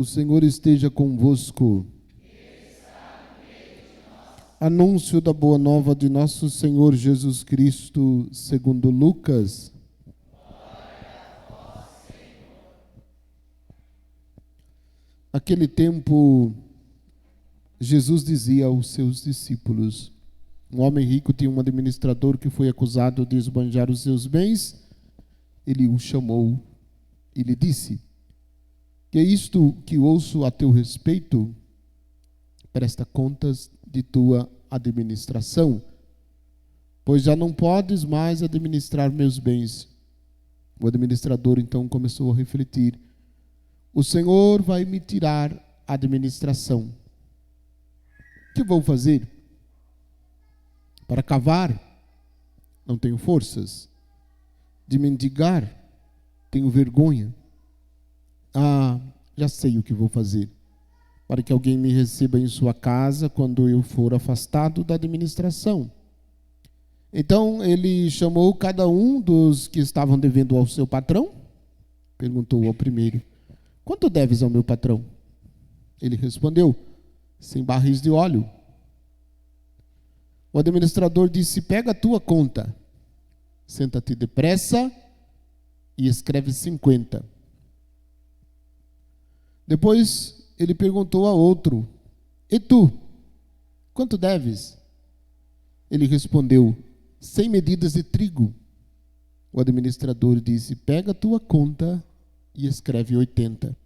O Senhor esteja convosco. Anúncio da boa nova de nosso Senhor Jesus Cristo, segundo Lucas. Naquele tempo, Jesus dizia aos seus discípulos: um homem rico tinha um administrador que foi acusado de esbanjar os seus bens. Ele o chamou e lhe disse: que é isto que ouço a teu respeito? Presta contas de tua administração, pois já não podes mais administrar meus bens. O administrador então começou a refletir: o Senhor vai me tirar a administração. O que vou fazer? Para cavar, não tenho forças. De mendigar, tenho vergonha. Já sei o que vou fazer. Para que alguém me receba em sua casa quando eu for afastado da administração. Então ele chamou cada um dos que estavam devendo ao seu patrão. Perguntou ao primeiro: quanto deves ao meu patrão? Ele respondeu: 100 barris de óleo. O administrador disse: pega a tua conta, senta-te depressa e escreve 50. Depois ele perguntou a outro: e tu, quanto deves? Ele respondeu: 100 medidas de trigo. O administrador disse: pega a tua conta e escreve 80.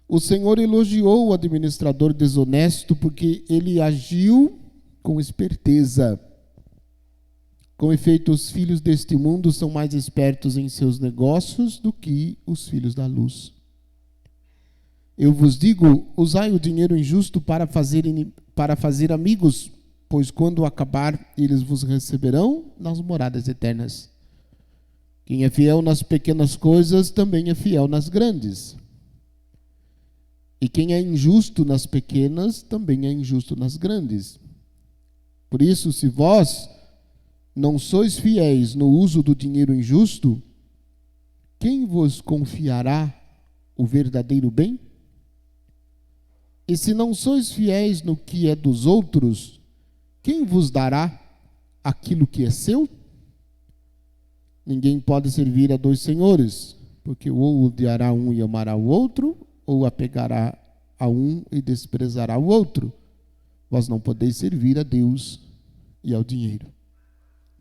O Senhor elogiou o administrador desonesto porque ele agiu com esperteza. Com efeito, os filhos deste mundo são mais espertos em seus negócios do que os filhos da luz. Eu vos digo, usai o dinheiro injusto para fazer amigos, pois quando acabar, eles vos receberão nas moradas eternas. Quem é fiel nas pequenas coisas, também é fiel nas grandes. E quem é injusto nas pequenas, também é injusto nas grandes. Por isso, se vós não sois fiéis no uso do dinheiro injusto, quem vos confiará o verdadeiro bem? E se não sois fiéis no que é dos outros, quem vos dará aquilo que é seu? Ninguém pode servir a dois senhores, porque ou odiará um e amará o outro, ou apegará a um e desprezará o outro. Vós não podeis servir a Deus e ao dinheiro.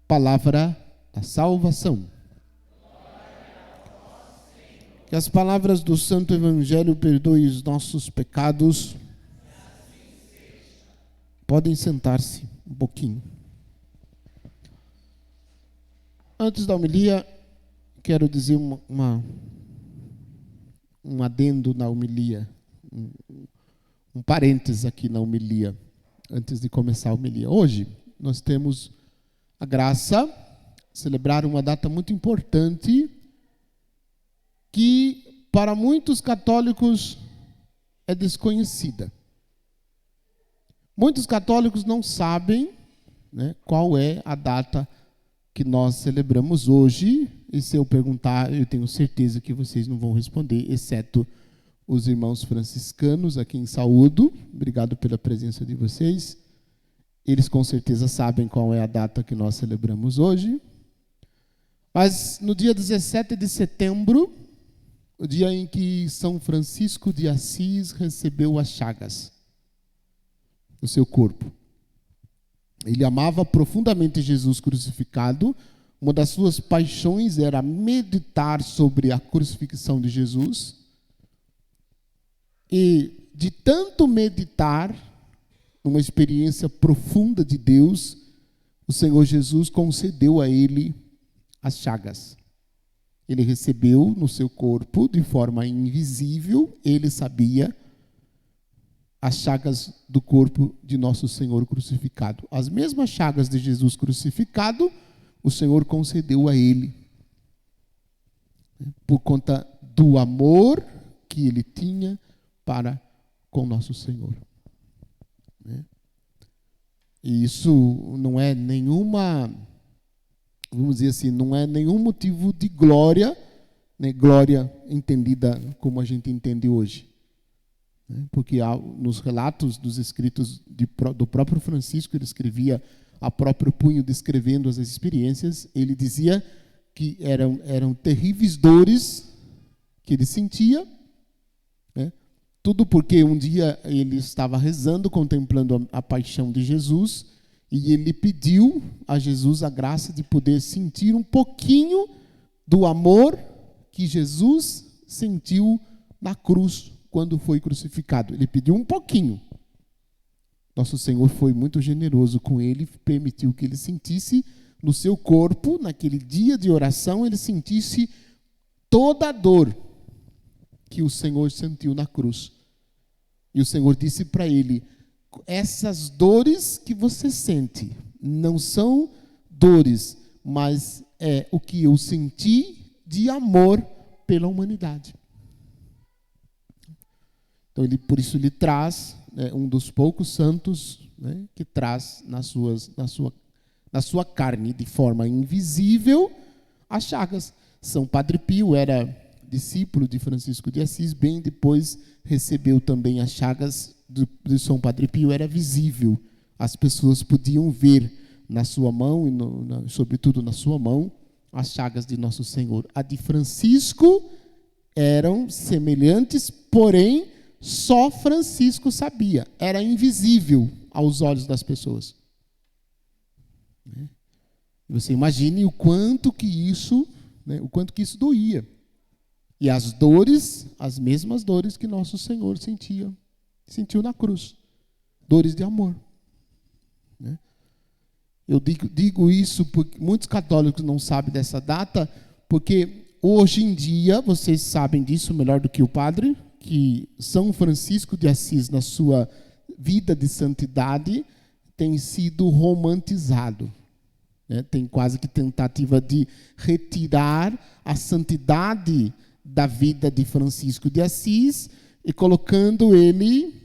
Palavra da salvação. Que as palavras do Santo Evangelho perdoem os nossos pecados. Podem sentar-se um pouquinho. Antes da homilia, quero dizer um adendo na homilia, um parênteses aqui na homilia, antes de começar a homilia. Hoje, nós temos a graça de celebrar uma data muito importante que, para muitos católicos, é desconhecida. Muitos católicos não sabem, né, qual é a data que nós celebramos hoje, e se eu perguntar, eu tenho certeza que vocês não vão responder, exceto os irmãos franciscanos, a quem saúdo. Obrigado pela presença de vocês. Eles com certeza sabem qual é a data que nós celebramos hoje. Mas no dia 17 de setembro, o dia em que São Francisco de Assis recebeu as chagas no seu corpo. Ele amava profundamente Jesus crucificado. Uma das suas paixões era meditar sobre a crucifixão de Jesus. E de tanto meditar, numa experiência profunda de Deus, o Senhor Jesus concedeu a ele as chagas. Ele recebeu no seu corpo, de forma invisível, ele sabia, as chagas do corpo de nosso Senhor crucificado. As mesmas chagas de Jesus crucificado, o Senhor concedeu a ele, por conta do amor que ele tinha para com nosso Senhor. E isso não é nenhuma, vamos dizer assim, não é nenhum motivo de glória né, glória entendida como a gente entende hoje. Porque nos relatos dos escritos do próprio Francisco, ele escrevia a próprio punho descrevendo as experiências, ele dizia que eram terríveis dores que ele sentia, né? Tudo porque um dia ele estava rezando, contemplando a paixão de Jesus, e ele pediu a Jesus a graça de poder sentir um pouquinho do amor que Jesus sentiu na cruz quando foi crucificado. Ele pediu um pouquinho. Nosso Senhor foi muito generoso com ele, permitiu que ele sentisse no seu corpo, naquele dia de oração, ele sentisse toda a dor que o Senhor sentiu na cruz. E o Senhor disse para ele: essas dores que você sente não são dores, mas é o que eu senti de amor pela humanidade. Então, por isso ele traz, um dos poucos santos, né, que traz na sua carne, de forma invisível, as chagas. São Padre Pio era discípulo de Francisco de Assis, bem depois recebeu também as chagas de São Padre Pio, era visível. As pessoas podiam ver na sua mão, e sobretudo na sua mão, as chagas de Nosso Senhor. A de Francisco eram semelhantes, porém, só Francisco sabia. Era invisível aos olhos das pessoas. Você imagine o quanto que isso doía. E as dores, as mesmas dores que Nosso Senhor sentiu na cruz. Dores de amor. Eu digo isso porque muitos católicos não sabem dessa data, porque hoje em dia, vocês sabem disso melhor do que o padre, que São Francisco de Assis, na sua vida de santidade, tem sido romantizado. Tem quase que tentativa de retirar a santidade da vida de Francisco de Assis e colocando ele,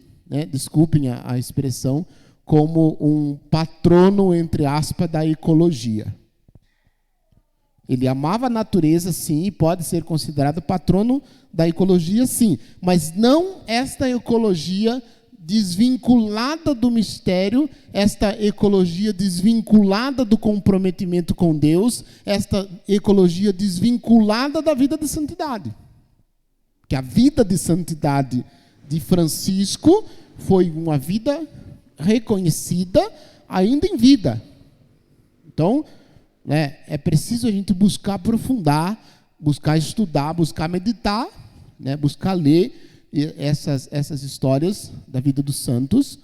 desculpem a expressão, como um patrono, entre aspas, da ecologia. Ele amava a natureza, sim, e pode ser considerado patrono da ecologia, sim, mas não esta ecologia desvinculada do mistério, esta ecologia desvinculada do comprometimento com Deus, esta ecologia desvinculada da vida de santidade. Que a vida de santidade de Francisco foi uma vida reconhecida ainda em vida. Então, é preciso a gente buscar aprofundar, buscar estudar, buscar meditar, buscar ler essas histórias da vida dos santos,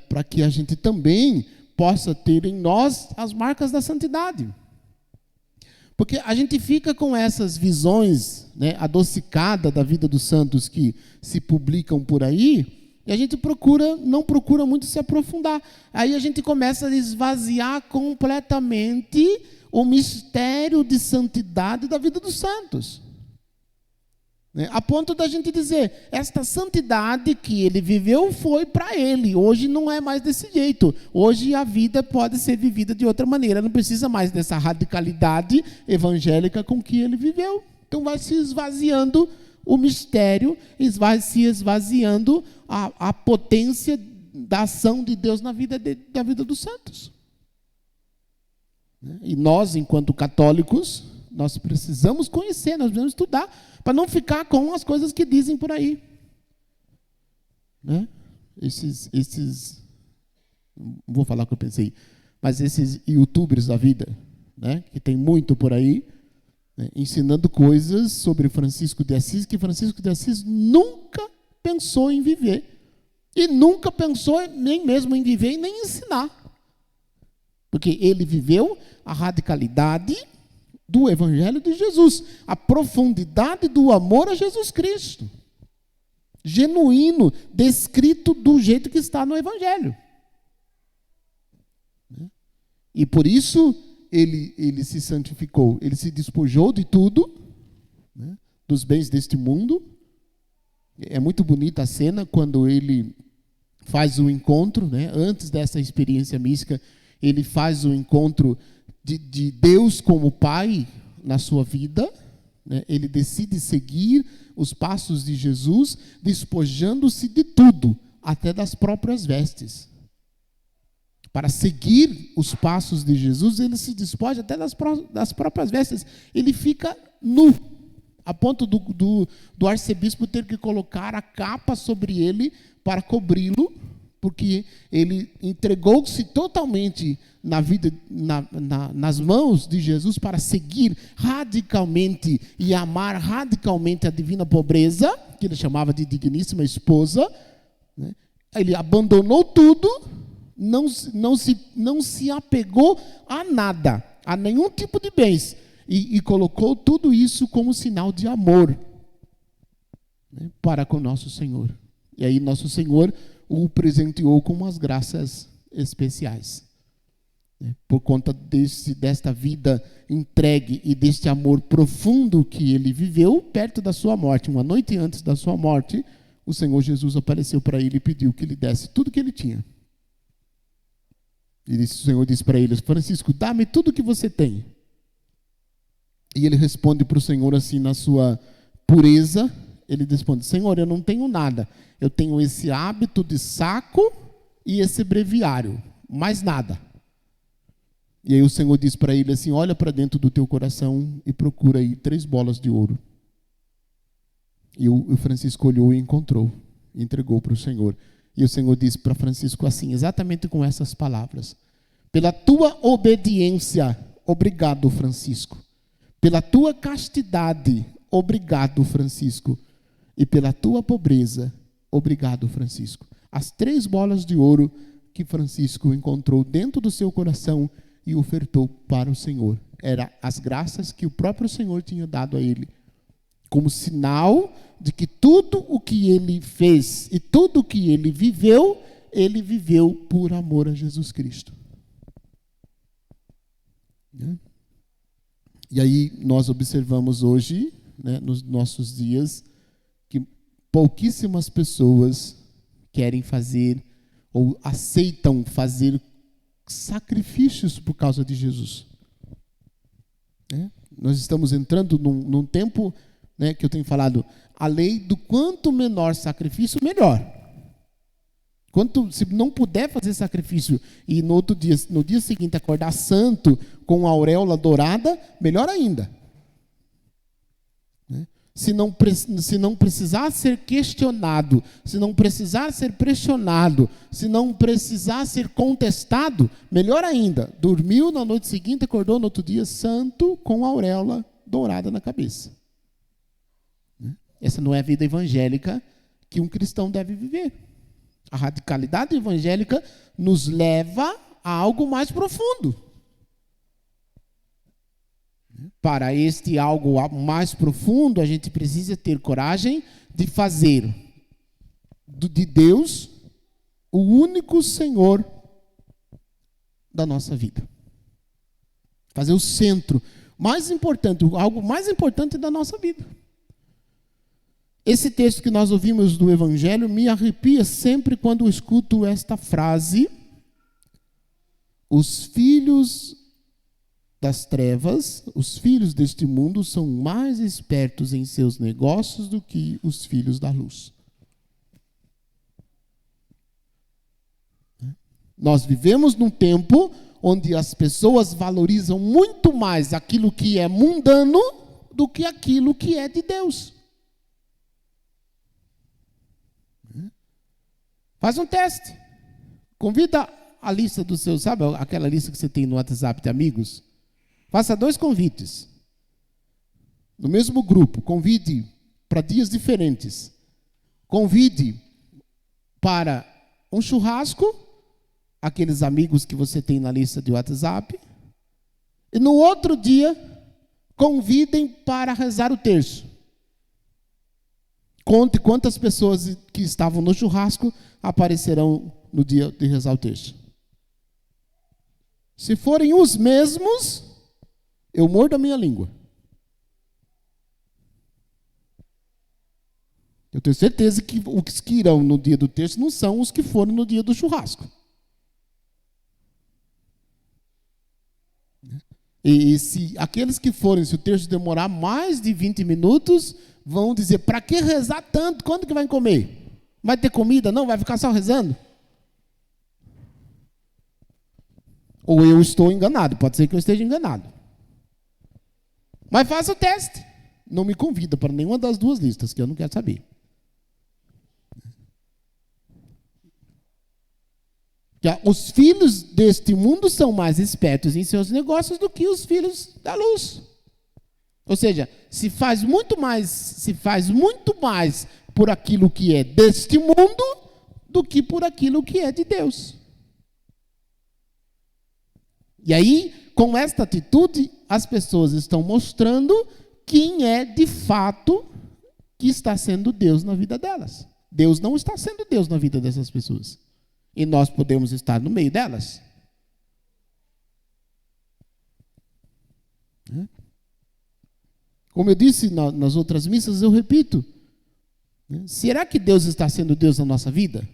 para que a gente também possa ter em nós as marcas da santidade. Porque a gente fica com essas visões, adocicadas da vida dos santos que se publicam por aí, e a gente não procura muito se aprofundar. Aí a gente começa a esvaziar completamente o mistério de santidade da vida dos santos. A ponto da gente dizer, esta santidade que ele viveu foi para ele, hoje não é mais desse jeito. Hoje a vida pode ser vivida de outra maneira, não precisa mais dessa radicalidade evangélica com que ele viveu. Então vai se esvaziando o mistério, vai se esvaziando a potência da ação de Deus da vida dos santos. E nós, enquanto católicos, nós precisamos conhecer, nós precisamos estudar, para não ficar com as coisas que dizem por aí. Não vou falar o que eu pensei, mas esses youtubers da vida, que tem muito por aí, ensinando coisas sobre Francisco de Assis, que Francisco de Assis nunca pensou em viver, e nunca pensou nem mesmo em viver e nem ensinar. Porque ele viveu a radicalidade do Evangelho de Jesus, a profundidade do amor a Jesus Cristo, genuíno, descrito do jeito que está no Evangelho. E por isso ele se santificou, ele se despojou de tudo, dos bens deste mundo. É muito bonita a cena quando ele faz o encontro, antes dessa experiência mística, ele faz o encontro de Deus como Pai na sua vida, né? Ele decide seguir os passos de Jesus, despojando-se de tudo, até das próprias vestes. Para seguir os passos de Jesus, ele se despoja até das próprias vestes. Ele fica nu, a ponto do arcebispo ter que colocar a capa sobre ele para cobri-lo, porque ele entregou-se totalmente na vida, nas mãos de Jesus para seguir radicalmente e amar radicalmente a divina pobreza, que ele chamava de digníssima esposa, né? Ele abandonou tudo, não se apegou a nada, a nenhum tipo de bens, e colocou tudo isso como sinal de amor, né, para com nosso Senhor. E aí nosso Senhor o presenteou com umas graças especiais, né, por conta desta vida entregue e deste amor profundo que ele viveu perto da sua morte. Uma noite antes da sua morte, o Senhor Jesus apareceu para ele e pediu que lhe desse tudo que ele tinha. E o Senhor disse para ele: Francisco, dá-me tudo que você tem. E ele responde para o Senhor assim, na sua pureza, ele responde: Senhor, eu não tenho nada, eu tenho esse hábito de saco e esse breviário, mais nada. E aí o Senhor diz para ele assim: olha para dentro do teu coração e procura aí 3 bolas de ouro. E o Francisco olhou e encontrou, e entregou para o Senhor. E o Senhor disse para Francisco assim, exatamente com essas palavras: pela tua obediência, obrigado, Francisco. Pela tua castidade, obrigado, Francisco. E pela tua pobreza, obrigado, Francisco. As 3 bolas de ouro que Francisco encontrou dentro do seu coração e ofertou para o Senhor. Eram as graças que o próprio Senhor tinha dado a ele, como sinal de que tudo o que ele fez e tudo o que ele viveu por amor a Jesus Cristo. E aí nós observamos hoje, né, nos nossos dias, que pouquíssimas pessoas querem fazer ou aceitam fazer sacrifícios por causa de Jesus. Nós estamos entrando num tempo, né, que eu tenho falado, a lei do quanto menor sacrifício, melhor. Se não puder fazer sacrifício e no dia seguinte acordar santo com a auréola dourada, melhor ainda. Se não precisar ser questionado, se não precisar ser pressionado, se não precisar ser contestado, melhor ainda. Dormiu na noite seguinte, acordou no outro dia santo com a auréola dourada na cabeça. Essa não é a vida evangélica que um cristão deve viver. A radicalidade evangélica nos leva a algo mais profundo. Para este algo mais profundo, a gente precisa ter coragem de fazer de Deus o único Senhor da nossa vida. Fazer o centro mais importante, algo mais importante da nossa vida. Esse texto que nós ouvimos do Evangelho me arrepia sempre quando eu escuto esta frase: os filhos das trevas, os filhos deste mundo são mais espertos em seus negócios do que os filhos da luz. Nós vivemos num tempo onde as pessoas valorizam muito mais aquilo que é mundano do que aquilo que é de Deus. Faz um teste. Convida a lista dos seus, sabe aquela lista que você tem no WhatsApp de amigos? Faça 2 convites. No mesmo grupo, convide para dias diferentes. Convide para um churrasco, aqueles amigos que você tem na lista de WhatsApp. E no outro dia, convidem para rezar o terço. Conte quantas pessoas que estavam no churrasco aparecerão no dia de rezar o terço. Se forem os mesmos, eu mordo a minha língua. Eu tenho certeza que os que irão no dia do terço não são os que foram no dia do churrasco. E se aqueles que forem, se o texto demorar mais de 20 minutos, vão dizer, para que rezar tanto? Quando que vai comer? Vai ter comida? Não, vai ficar só rezando? Ou eu estou enganado, pode ser que eu esteja enganado. Mas faça o teste. Não me convida para nenhuma das duas listas, que eu não quero saber. Os filhos deste mundo são mais espertos em seus negócios do que os filhos da luz. Ou seja, se faz muito mais por aquilo que é deste mundo do que por aquilo que é de Deus. E aí, com esta atitude, as pessoas estão mostrando quem é de fato que está sendo Deus na vida delas. Deus não está sendo Deus na vida dessas pessoas. E nós podemos estar no meio delas. Como eu disse nas outras missas, eu repito. Será que Deus está sendo Deus na nossa vida?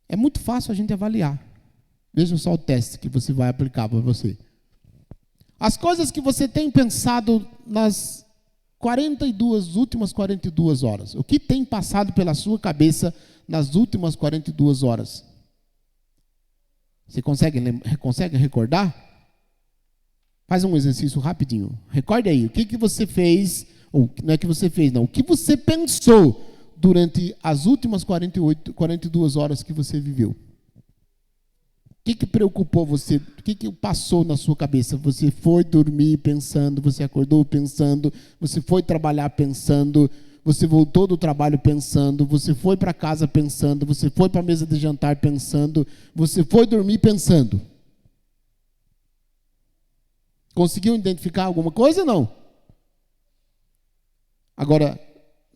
É muito fácil a gente avaliar. Veja só o teste que você vai aplicar para você. As coisas que você tem pensado nas últimas 42 horas. O que tem passado pela sua cabeça nas últimas 42 horas? Você consegue recordar? Faz um exercício rapidinho. Recorde aí, o que você fez, ou não é que você fez, não. O que você pensou durante as últimas 42 horas que você viveu? O que preocupou você? O que passou na sua cabeça? Você foi dormir pensando, você acordou pensando, você foi trabalhar pensando, você voltou do trabalho pensando, você foi para casa pensando, você foi para a mesa de jantar pensando, você foi dormir pensando. Conseguiu identificar alguma coisa ou não? Agora,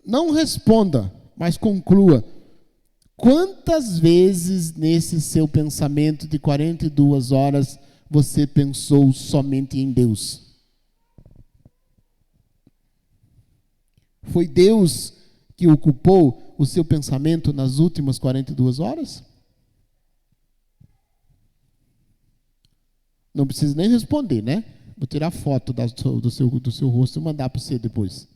não responda, mas conclua. Quantas vezes nesse seu pensamento de 42 horas você pensou somente em Deus? Foi Deus que ocupou o seu pensamento nas últimas 42 horas? Não precisa nem responder, né? Vou tirar foto do seu rosto e mandar para você depois.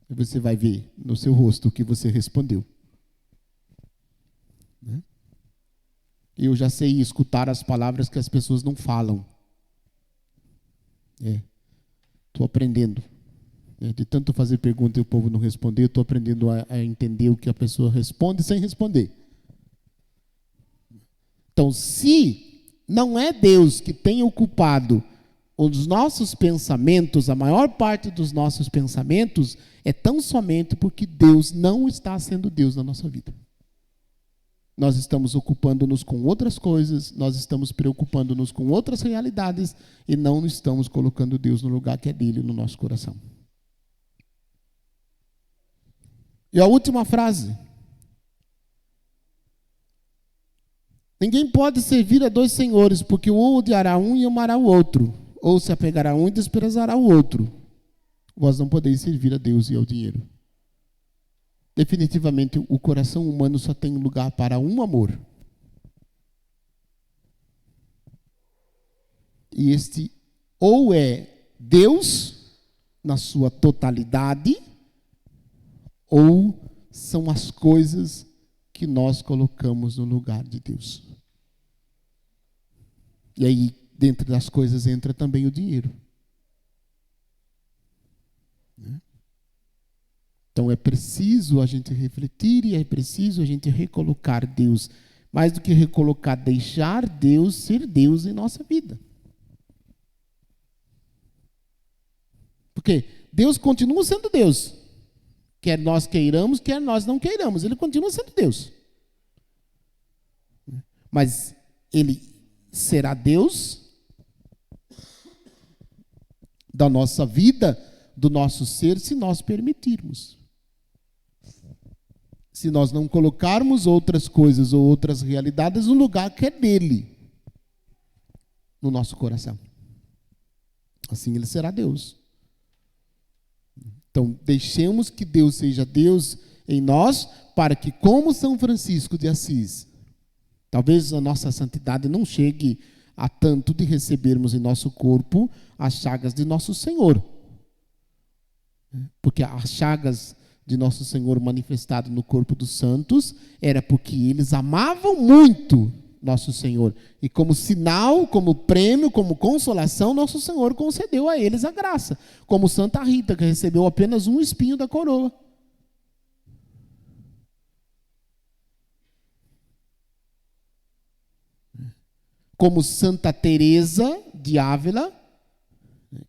E você vai ver no seu rosto o que você respondeu. Eu já sei escutar as palavras que as pessoas não falam. Estou aprendendo. De tanto fazer pergunta e o povo não responder, eu estou aprendendo a entender o que a pessoa responde sem responder. Então, se não é Deus que tem ocupado os nossos pensamentos, a maior parte dos nossos pensamentos, é tão somente porque Deus não está sendo Deus na nossa vida. Nós estamos ocupando-nos com outras coisas, nós estamos preocupando-nos com outras realidades e não estamos colocando Deus no lugar que é dele no nosso coração. E a última frase. Ninguém pode servir a dois senhores, porque ou odiará um e amará o outro, ou se apegará a um e desprezará o outro. Vós não podeis servir a Deus e ao dinheiro. Definitivamente, o coração humano só tem lugar para um amor. E este ou é Deus na sua totalidade, ou são as coisas que nós colocamos no lugar de Deus. E aí, dentro das coisas, entra também o dinheiro. Então é preciso a gente refletir e é preciso a gente recolocar Deus. Mais do que recolocar, deixar Deus ser Deus em nossa vida. Porque Deus continua sendo Deus. Quer nós queiramos, quer nós não queiramos. Ele continua sendo Deus. Mas Ele será Deus da nossa vida, do nosso ser, se nós permitirmos. Se nós não colocarmos outras coisas ou outras realidades no lugar que é dele, no nosso coração. Assim ele será Deus. Então, deixemos que Deus seja Deus em nós, para que, como São Francisco de Assis, talvez a nossa santidade não chegue a tanto de recebermos em nosso corpo as chagas de nosso Senhor. Porque as chagas de nosso Senhor manifestado no corpo dos santos era porque eles amavam muito nosso Senhor. E como sinal, como prêmio, como consolação, nosso Senhor concedeu a eles a graça. Como Santa Rita, que recebeu apenas um espinho da coroa. Como Santa Teresa de Ávila,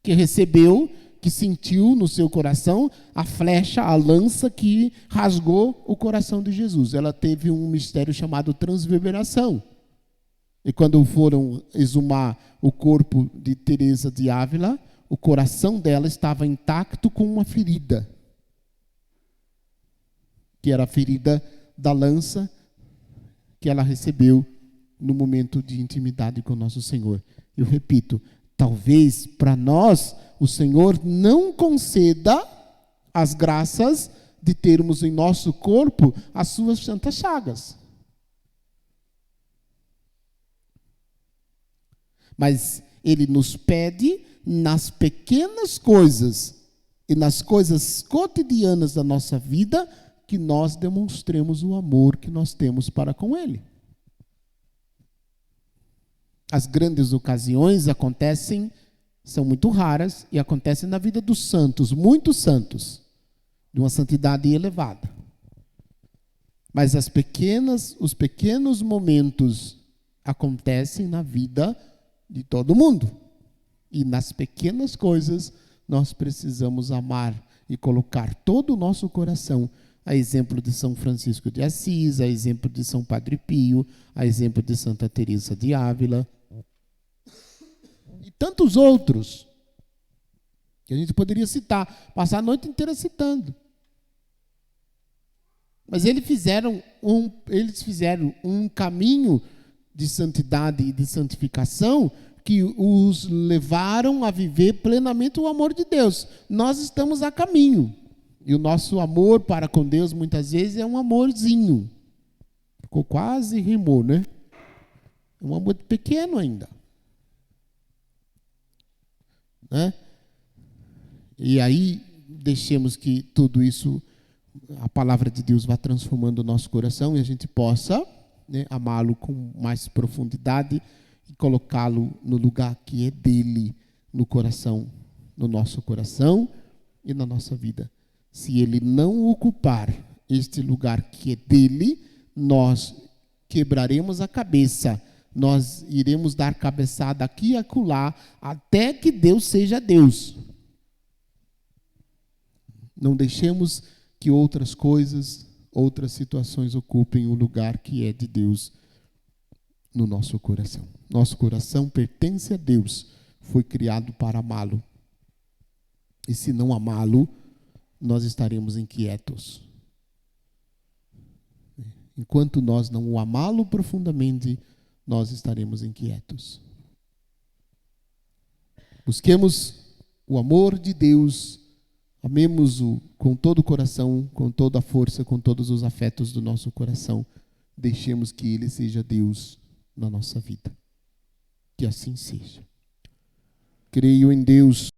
que recebeu, que sentiu no seu coração a flecha, a lança que rasgou o coração de Jesus. Ela teve um mistério chamado transverberação. E quando foram exumar o corpo de Teresa de Ávila, o coração dela estava intacto com uma ferida, que era a ferida da lança que ela recebeu no momento de intimidade com nosso Senhor. Eu repito, talvez para nós o Senhor não conceda as graças de termos em nosso corpo as suas santas chagas. Mas Ele nos pede nas pequenas coisas e nas coisas cotidianas da nossa vida que nós demonstremos o amor que nós temos para com Ele. As grandes ocasiões acontecem, são muito raras e acontecem na vida dos santos, muitos santos, de uma santidade elevada. Mas os pequenos momentos acontecem na vida de todo mundo. E nas pequenas coisas nós precisamos amar e colocar todo o nosso coração, a exemplo de São Francisco de Assis, a exemplo de São Padre Pio, a exemplo de Santa Teresa de Ávila, e tantos outros, que a gente poderia citar, passar a noite inteira citando. Mas eles fizeram um caminho de santidade e de santificação que os levaram a viver plenamente o amor de Deus. Nós estamos a caminho. E o nosso amor para com Deus, muitas vezes, é um amorzinho. Ficou quase rimou, né? É um amor pequeno ainda. Né? E aí, deixemos que tudo isso, a palavra de Deus vá transformando o nosso coração e a gente possa, né, amá-lo com mais profundidade e colocá-lo no lugar que é dele, no coração, no nosso coração e na nossa vida. Se ele não ocupar este lugar que é dele, nós quebraremos a cabeça, nós iremos dar cabeçada aqui e acolá, até que Deus seja Deus. Não deixemos que outras coisas, outras situações ocupem o lugar que é de Deus no nosso coração. Nosso coração pertence a Deus, foi criado para amá-lo. E se não amá-lo, nós estaremos inquietos. Enquanto nós não o amá-lo profundamente, nós estaremos inquietos. Busquemos o amor de Deus, amemos-o com todo o coração, com toda a força, com todos os afetos do nosso coração. Deixemos que Ele seja Deus na nossa vida. Que assim seja. Creio em Deus